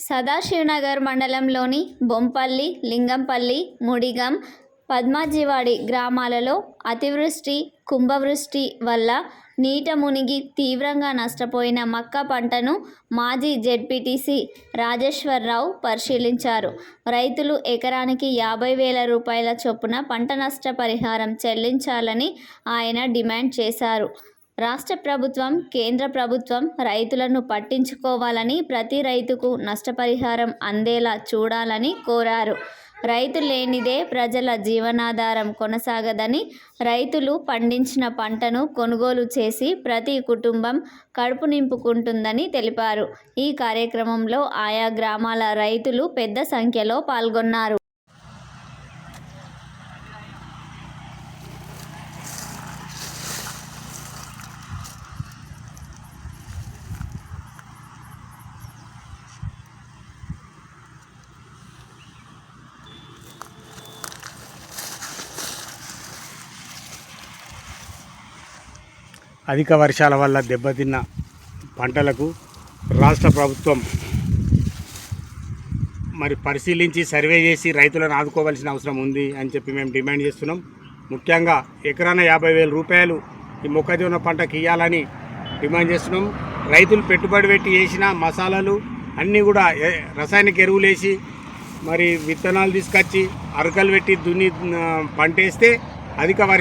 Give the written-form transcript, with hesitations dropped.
సదాశివనగర్ మండలంలోని బొంపల్లి, లింగంపల్లి, ముడిగం, పద్మాజివాడి గ్రామాలలో అతివృష్టి, కుంభవృష్టి వల్ల నీట మునిగి తీవ్రంగా నష్టపోయిన మక్క పంటను మాజీ జెడ్పీటీసీ రాజేశ్వరరావు పరిశీలించారు. రైతులు ఎకరానికి 50,000 రూపాయల చొప్పున పంట నష్ట పరిహారం చెల్లించాలని ఆయన డిమాండ్ చేశారు. రాష్ట్ర ప్రభుత్వం, కేంద్ర ప్రభుత్వం రైతులను పట్టించుకోవాలని, ప్రతి రైతుకు నష్టపరిహారం అందేలా చూడాలని కోరారు. రైతు లేనిదే ప్రజల జీవనాధారం కొనసాగదని, రైతులు పండించిన పంటను కొనుగోలు చేసి ప్రతి కుటుంబం కడుపు నింపుకుంటుందని తెలిపారు. ఈ కార్యక్రమంలో ఆయా గ్రామాల రైతులు పెద్ద సంఖ్యలో పాల్గొన్నారు. అధిక వర్షాల వల్ల దెబ్బతిన్న పంటలకు రాష్ట్ర ప్రభుత్వం మరి పరిశీలించి సర్వే చేసి రైతులను ఆదుకోవాల్సిన అవసరం ఉంది అని చెప్పి మేము డిమాండ్ చేస్తున్నాం. ముఖ్యంగా ఎకరాన 50,000 రూపాయలు ఈ మొక్కజొన్న పంటకి ఇవ్వాలని డిమాండ్ చేస్తున్నాం. రైతులు పెట్టుబడి పెట్టి వేసిన మసాలాలు అన్నీ కూడా రసాయనిక ఎరువులు వేసి మరి విత్తనాలు తీసుకొచ్చి అరకలు పెట్టి దున్ని పంటేస్తే అధిక వర్షం